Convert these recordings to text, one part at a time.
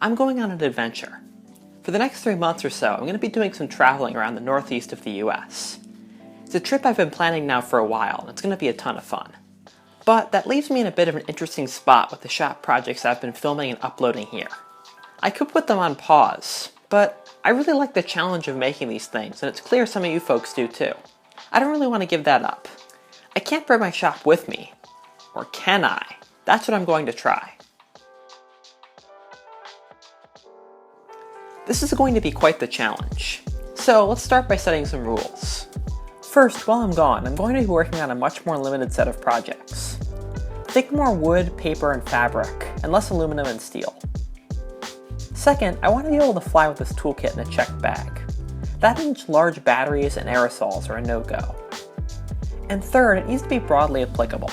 I'm going on an adventure. For the next 3 months or so, I'm going to be doing some traveling around the northeast of the US. It's a trip I've been planning now for a while, and it's going to be a ton of fun. But that leaves me in a bit of an interesting spot with the shop projects I've been filming and uploading here. I could put them on pause, but I really like the challenge of making these things, and it's clear some of you folks do too. I don't really want to give that up. I can't bring my shop with me. Or can I? That's what I'm going to try. This is going to be quite the challenge. So let's start by setting some rules. First, while I'm gone, I'm going to be working on a much more limited set of projects. Think more wood, paper, and fabric, and less aluminum and steel. Second, I want to be able to fly with this toolkit in a checked bag. That means large batteries and aerosols are a no-go. And third, it needs to be broadly applicable.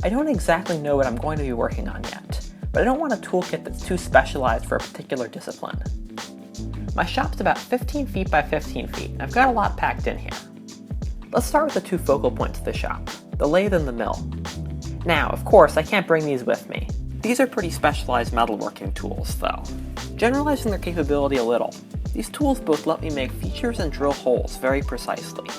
I don't exactly know what I'm going to be working on yet, but I don't want a toolkit that's too specialized for a particular discipline. My shop's about 15 feet by 15 feet, and I've got a lot packed in here. Let's start with the two focal points of the shop, the lathe and the mill. Now, of course, I can't bring these with me. These are pretty specialized metalworking tools, though. Generalizing their capability a little, these tools both let me make features and drill holes very precisely.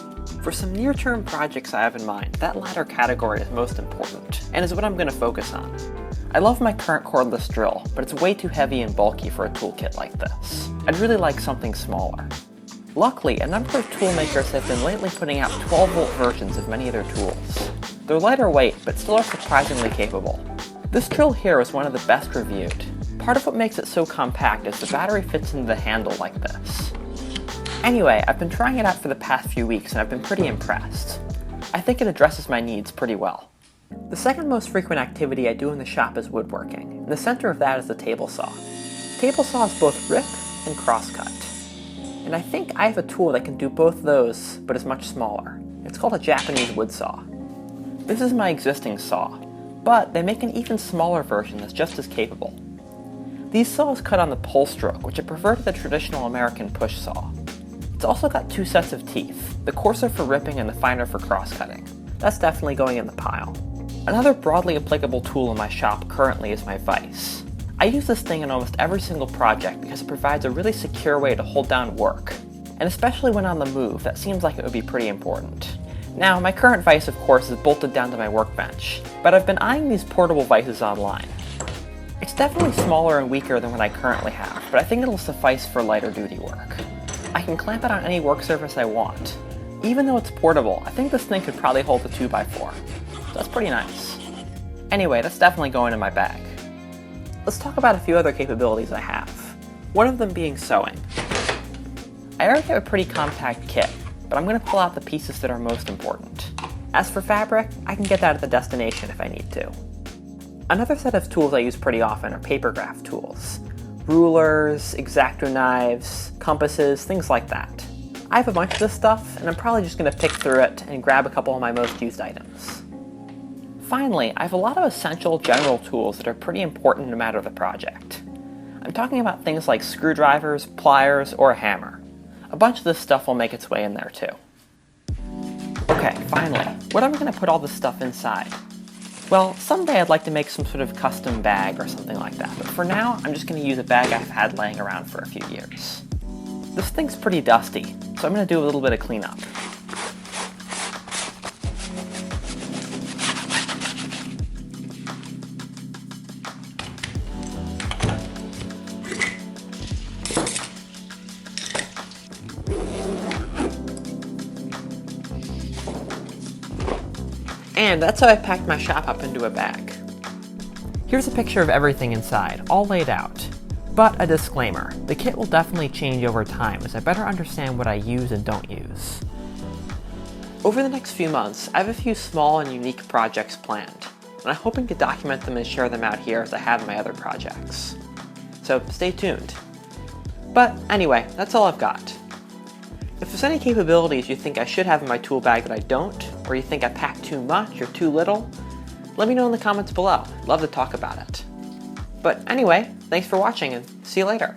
For some near-term projects I have in mind, that latter category is most important, and is what I'm going to focus on. I love my current cordless drill, but it's way too heavy and bulky for a toolkit like this. I'd really like something smaller. Luckily, a number of tool makers have been lately putting out 12-volt versions of many of their tools. They're lighter weight, but still are surprisingly capable. This drill here is one of the best reviewed. Part of what makes it so compact is the battery fits into the handle like this. Anyway, I've been trying it out for the past few weeks and I've been pretty impressed. I think it addresses my needs pretty well. The second most frequent activity I do in the shop is woodworking, and the center of that is the table saw. Table saws both rip and crosscut. And I think I have a tool that can do both those, but is much smaller. It's called a Japanese wood saw. This is my existing saw, but they make an even smaller version that's just as capable. These saws cut on the pull stroke, which I prefer to the traditional American push saw. It's also got two sets of teeth, the coarser for ripping and the finer for cross-cutting. That's definitely going in the pile. Another broadly applicable tool in my shop currently is my vise. I use this thing in almost every single project because it provides a really secure way to hold down work, and especially when on the move, that seems like it would be pretty important. Now, my current vise, of course, is bolted down to my workbench, but I've been eyeing these portable vices online. It's definitely smaller and weaker than what I currently have, but I think it'll suffice for lighter duty work. I can clamp it on any work surface I want. Even though it's portable, I think this thing could probably hold a 2x4. That's pretty nice. Anyway, that's definitely going in my bag. Let's talk about a few other capabilities I have. One of them being sewing. I already have a pretty compact kit, but I'm going to pull out the pieces that are most important. As for fabric, I can get that at the destination if I need to. Another set of tools I use pretty often are paper craft tools. Rulers, X-Acto knives, compasses, things like that. I have a bunch of this stuff, and I'm probably just going to pick through it and grab a couple of my most used items. Finally, I have a lot of essential general tools that are pretty important no matter the project. I'm talking about things like screwdrivers, pliers, or a hammer. A bunch of this stuff will make its way in there too. Okay, finally, what am I going to put all this stuff inside? Well, someday I'd like to make some sort of custom bag or something like that, but for now, I'm just going to use a bag I've had laying around for a few years. This thing's pretty dusty, so I'm going to do a little bit of cleanup. And that's how I packed my shop up into a bag. Here's a picture of everything inside, all laid out. But a disclaimer, the kit will definitely change over time as I better understand what I use and don't use. Over the next few months, I have a few small and unique projects planned, and I'm hoping to document them and share them out here as I have in my other projects. So stay tuned. But anyway, that's all I've got. If there's any capabilities you think I should have in my tool bag that I don't, or you think I packed too much or too little, let me know in the comments below. I'd love to talk about it. But anyway, thanks for watching and see you later.